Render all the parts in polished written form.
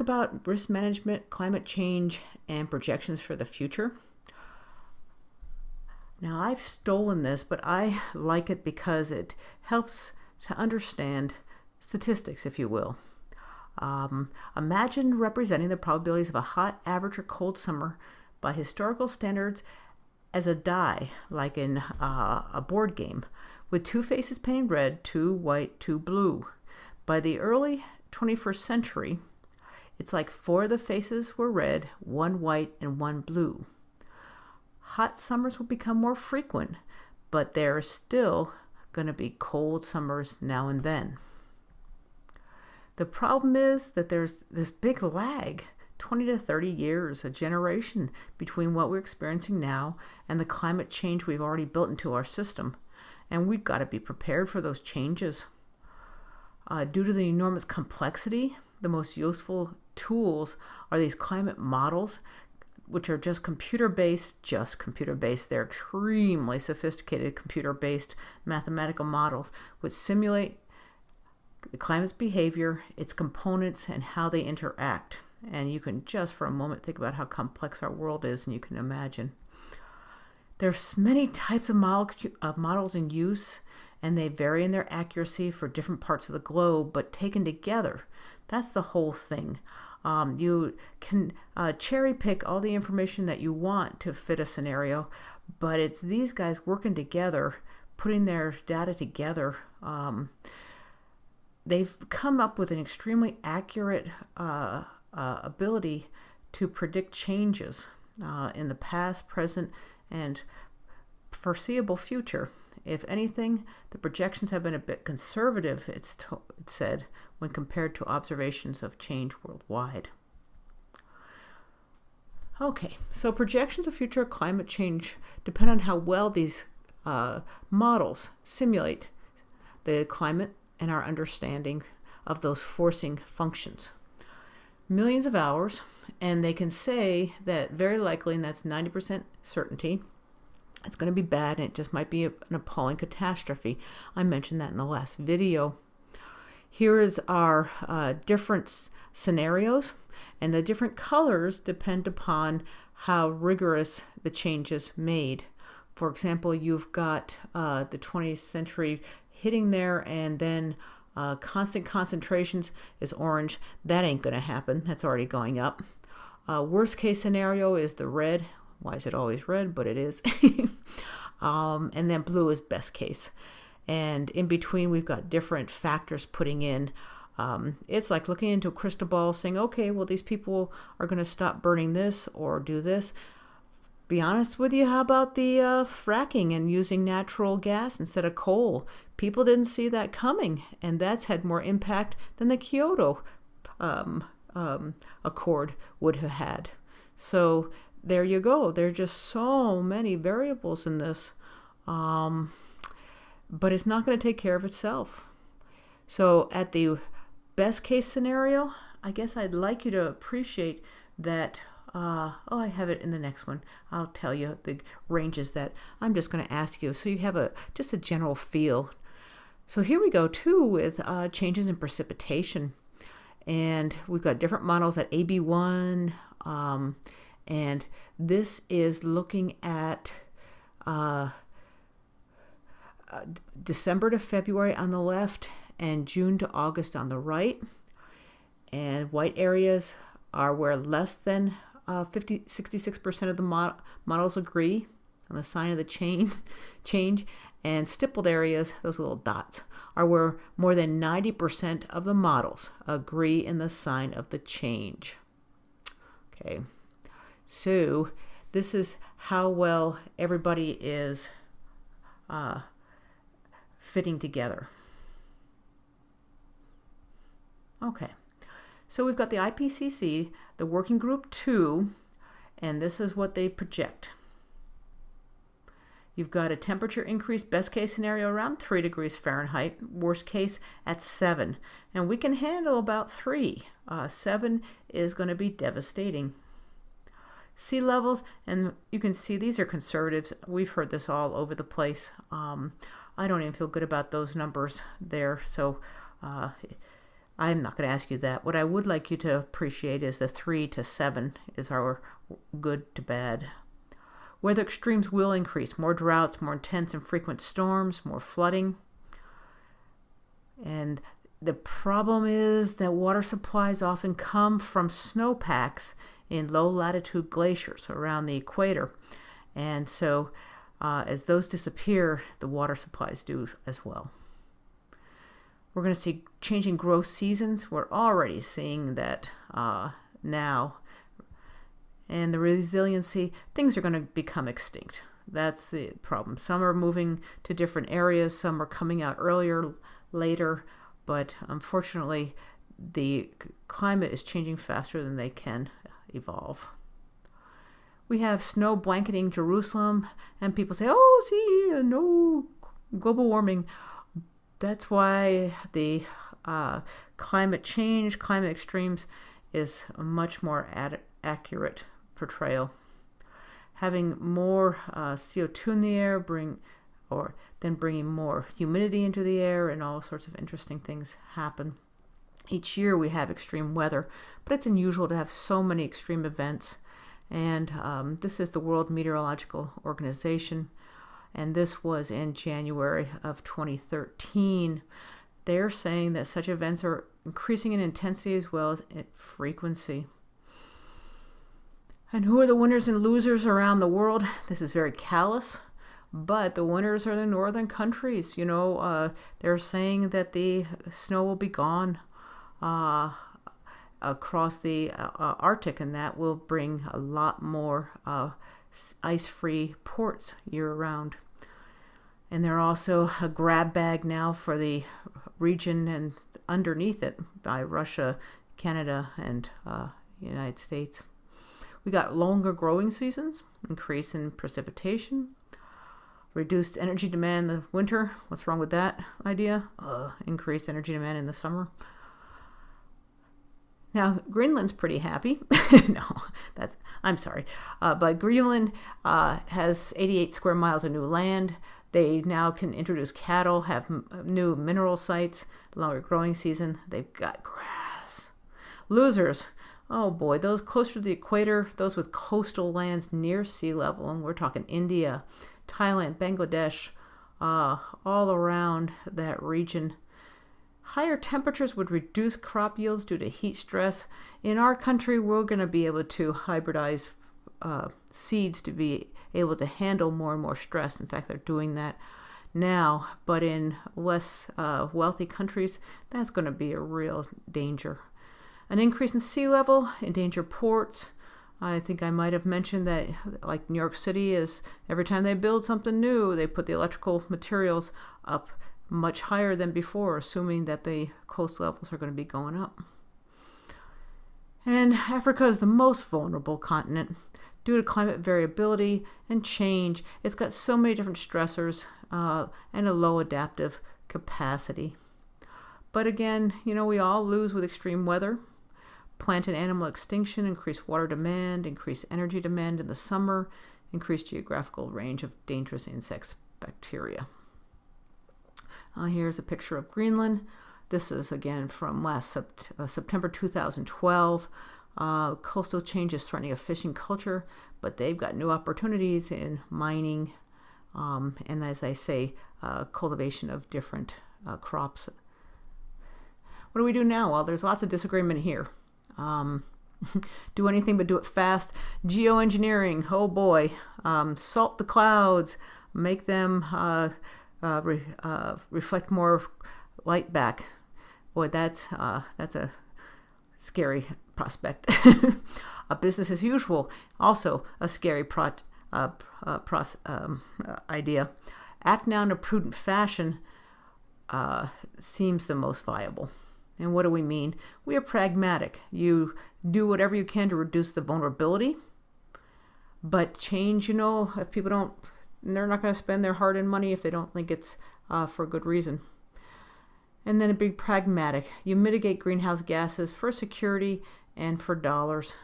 about risk management, climate change, and projections for the future. Now, I've stolen this, but I like it because it helps to understand statistics, if you will. Imagine representing the probabilities of a hot, average, or cold summer by historical standards as a die, like in a board game, with two faces painted red, two white, two blue. By the early 21st century, it's like four of the faces were red, one white, and one blue. Hot summers will become more frequent, but there are still going to be cold summers now and then. The problem is that there's this big lag, 20 to 30 years, a generation, between what we're experiencing now and the climate change we've already built into our system. And we've got to be prepared for those changes. Due to the enormous complexity, the most useful tools are these climate models, which are just computer-based. They're extremely sophisticated computer-based mathematical models which simulate the climate's behavior, its components, and how they interact. And you can just for a moment think about how complex our world is, and you can imagine. There's many types of models in use, and they vary in their accuracy for different parts of the globe, but taken together, that's the whole thing. You can cherry pick all the information that you want to fit a scenario, but it's these guys working together, putting their data together. They've come up with an extremely accurate ability to predict changes in the past, present, and foreseeable future. If anything, the projections have been a bit conservative, it's said, when compared to observations of change worldwide. Okay, so projections of future climate change depend on how well these models simulate the climate and our understanding of those forcing functions. Millions of hours, and they can say that very likely, and that's 90% certainty, it's going to be bad, and it just might be an appalling catastrophe. I mentioned that in the last video. Here is our different scenarios, and the different colors depend upon how rigorous the changes made. For example, you've got the 20th century hitting there, and then constant concentrations is orange. That ain't going to happen. That's already going up. Worst case scenario is the red. Why is it always red? But it is. And then blue is best case. And in between, we've got different factors putting in. It's like looking into a crystal ball saying, okay, well, these people are going to stop burning this or do this. Be honest with you, how about the fracking and using natural gas instead of coal? People didn't see that coming, and that's had more impact than the Kyoto Accord would have had. So there you go. There are just so many variables in this, but it's not going to take care of itself. So at the best case scenario, I guess I'd like you to appreciate that. I have it in the next one. I'll tell you the ranges that I'm just going to ask you, so you have just a general feel. So here we go too with changes in precipitation, and we've got different models at AB1. And this is looking at December to February on the left and June to August on the right. And white areas are where less than 66% of the models agree on the sign of the change. And stippled areas, those little dots, are where more than 90% of the models agree in the sign of the change. Okay. So this is how well everybody is fitting together. Okay, so we've got the IPCC, the Working Group 2, and this is what they project. You've got a temperature increase, best case scenario around 3 degrees Fahrenheit, worst case at 7. And we can handle about 3. 7 is going to be devastating. Sea levels, and you can see these are conservatives. We've heard this all over the place. I don't even feel good about those numbers there. So I'm not going to ask you that. What I would like you to appreciate is the 3 to 7 is our good to bad. Weather extremes will increase. More droughts, more intense and frequent storms, more flooding. And the problem is that water supplies often come from snowpacks in low-latitude glaciers around the equator. And so as those disappear, the water supplies do as well. We're going to see changing growth seasons. We're already seeing that now. And the resiliency, things are going to become extinct. That's the problem. Some are moving to different areas. Some are coming out earlier, later. But unfortunately, the climate is changing faster than they can evolve. We have snow blanketing Jerusalem, and people say, oh, see, no global warming. That's why the climate change, climate extremes is a much more accurate portrayal. Having more CO2 in the air then bringing more humidity into the air, and all sorts of interesting things happen. Each year we have extreme weather, but it's unusual to have so many extreme events. And this is the World Meteorological Organization, and this was in January of 2013. They're saying that such events are increasing in intensity as well as in frequency. And who are the winners and losers around the world? This is very callous, but the winners are the northern countries. They're saying that the snow will be gone across the Arctic, and that will bring a lot more ice-free ports year-round. And they're also a grab bag now for the region and underneath it by Russia, Canada, and United States. We got longer growing seasons, increase in precipitation, reduced energy demand in the winter. What's wrong with that idea? Increased energy demand in the summer. Now, Greenland's pretty happy. I'm sorry. But Greenland has 88 square miles of new land. They now can introduce cattle, have new mineral sites, longer growing season. They've got grass. Losers. Oh boy, those closer to the equator, those with coastal lands near sea level, and we're talking India, Thailand, Bangladesh, all around that region. Higher temperatures would reduce crop yields due to heat stress. In our country, we're going to be able to hybridize seeds to be able to handle more and more stress. In fact, they're doing that now. But in less wealthy countries, that's going to be a real danger. An increase in sea level, endangered ports. I think I might have mentioned that, like New York City, is every time they build something new, they put the electrical materials up much higher than before, assuming that the coast levels are going to be going up. And Africa is the most vulnerable continent due to climate variability and change. It's got so many different stressors and a low adaptive capacity. But again, we all lose with extreme weather. Plant and animal extinction, increased water demand, increased energy demand in the summer, increased geographical range of dangerous insects, bacteria. Here's a picture of Greenland. This is again from last September 2012. Coastal change is threatening a fishing culture, but they've got new opportunities in mining and, as I say, cultivation of different crops. What do we do now? Well, there's lots of disagreement here. Do anything but do it fast. Geoengineering, oh boy. Salt the clouds, make them reflect more light back. Boy, that's a scary prospect. A business as usual, also a scary idea. Act now in a prudent fashion seems the most viable. And what do we mean? We are pragmatic. You do whatever you can to reduce the vulnerability. But change, if people don't, they're not going to spend their hard-earned money if they don't think it's for a good reason. And then be pragmatic. You mitigate greenhouse gases for security and for dollars.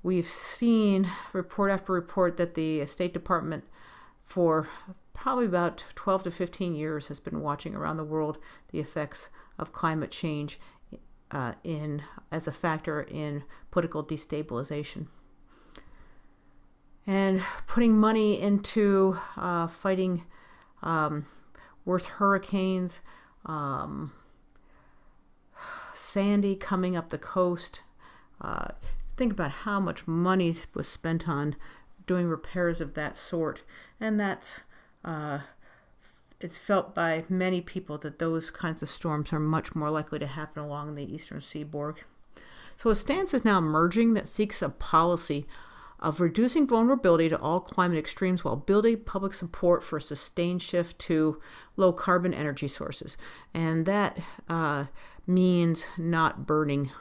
We've seen report after report that the State Department for probably about 12 to 15 years has been watching around the world the effects of climate change as a factor in political destabilization. And putting money into fighting worse hurricanes, Sandy coming up the coast. Think about how much money was spent on doing repairs of that sort, and that's it's felt by many people that those kinds of storms are much more likely to happen along the eastern seaboard. So a stance is now emerging that seeks a policy of reducing vulnerability to all climate extremes while building public support for a sustained shift to low carbon energy sources. And that means not burning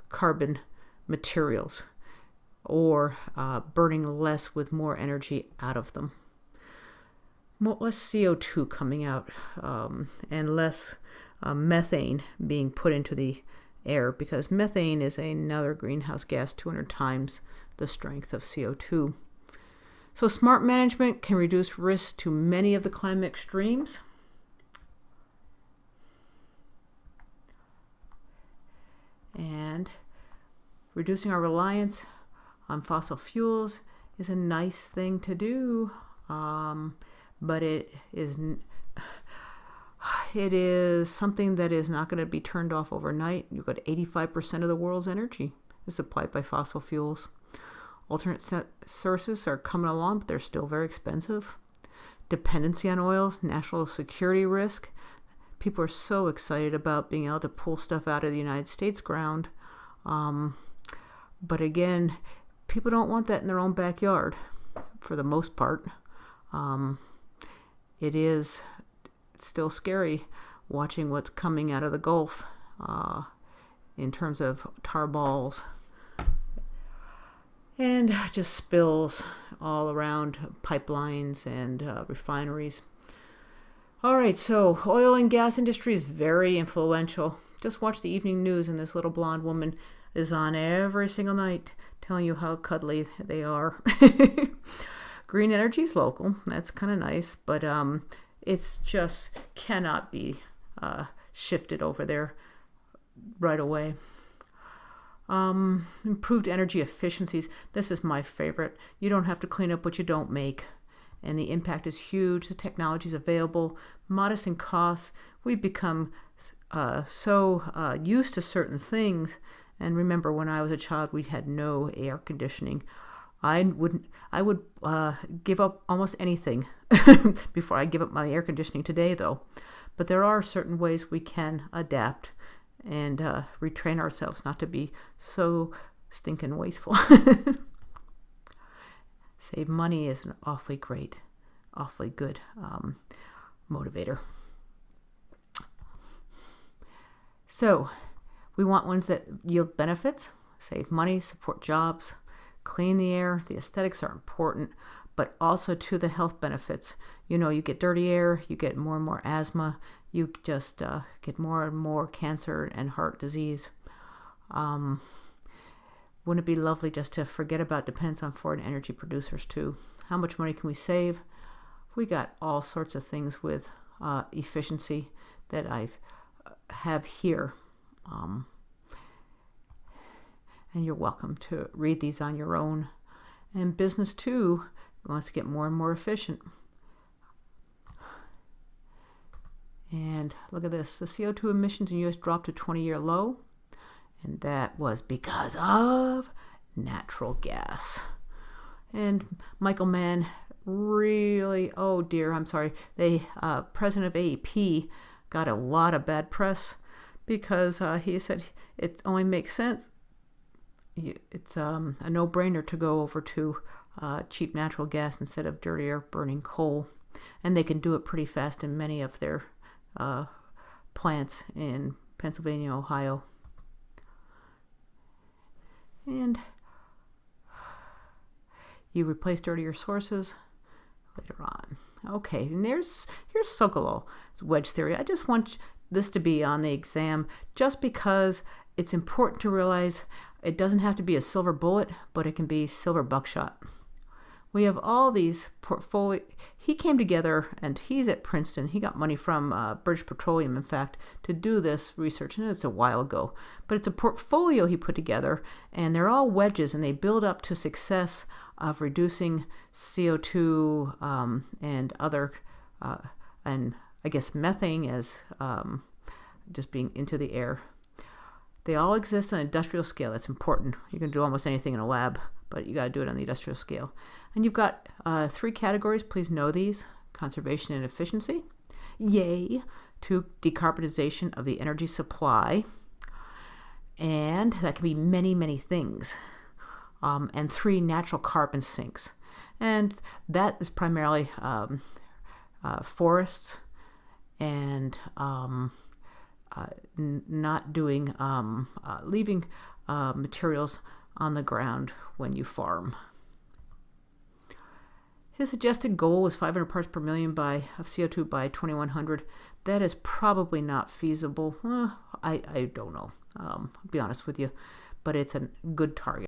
carbon materials, or burning less with more energy out of them. Less CO2 coming out, and less methane being put into the air, because methane is another greenhouse gas 200 times the strength of CO2. So smart management can reduce risk to many of the climate extremes. And reducing our reliance on fossil fuels is a nice thing to do, but it is something that is not going to be turned off overnight. You've got 85% of the world's energy is supplied by fossil fuels. Alternate sources are coming along, but they're still very expensive. Dependency on oil, national security risk. People are so excited about being able to pull stuff out of the United States ground. But again, people don't want that in their own backyard for the most part. It's still scary watching what's coming out of the Gulf in terms of tar balls and just spills all around pipelines and refineries. All right, so oil and gas industry is very influential. Just watch the evening news, and this little blonde woman is on every single night telling you how cuddly they are. Green energy is local. That's kind of nice, but it's just cannot be shifted over there right away. Improved energy efficiencies. This is my favorite. You don't have to clean up what you don't make. And the impact is huge. The technology is available, modest in costs. We've become so used to certain things. And remember, when I was a child, we had no air conditioning. I would give up almost anything before I give up my air conditioning today, though. But there are certain ways we can adapt and retrain ourselves not to be so stinking wasteful. Save money is an awfully good motivator. So we want ones that yield benefits, save money, support jobs, clean the air. The aesthetics are important, but also to the health benefits. You know, you get dirty air, you get more and more asthma, you just get more and more cancer and heart disease. Wouldn't it be lovely just to forget about dependence on foreign energy producers too? How much money can we save? We got all sorts of things with efficiency that I have here. And you're welcome to read these on your own. And business too wants to get more and more efficient. And look at this. The CO2 emissions in the U.S. dropped to 20-year low. And that was because of natural gas. And Michael Mann really, oh dear, I'm sorry. President of AEP got a lot of bad press because he said it only makes sense. It's a no-brainer to go over to cheap natural gas instead of dirtier burning coal. And they can do it pretty fast in many of their plants in Pennsylvania, Ohio. And you replace dirtier sources later on. Okay, and here's Sokolow wedge theory. I just want this to be on the exam just because it's important to realize it doesn't have to be a silver bullet, but it can be silver buckshot. We have all these portfolio. He came together, and he's at Princeton. He got money from British Petroleum, in fact, to do this research, and it's a while ago. But it's a portfolio he put together, and they're all wedges, and they build up to success of reducing CO2 and other, and I guess methane as just being into the air. They all exist on an industrial scale. That's important. You can do almost anything in a lab, but you got to do it on the industrial scale. And you've got 3 categories. Please know these: conservation and efficiency, yay, to decarbonization of the energy supply, and that can be many, many things. And 3, natural carbon sinks. And that is primarily forests and not doing, leaving materials on the ground when you farm. His suggested goal was 500 parts per million of CO2 by 2100. That is probably not feasible. I don't know. I'll be honest with you, but it's a good target.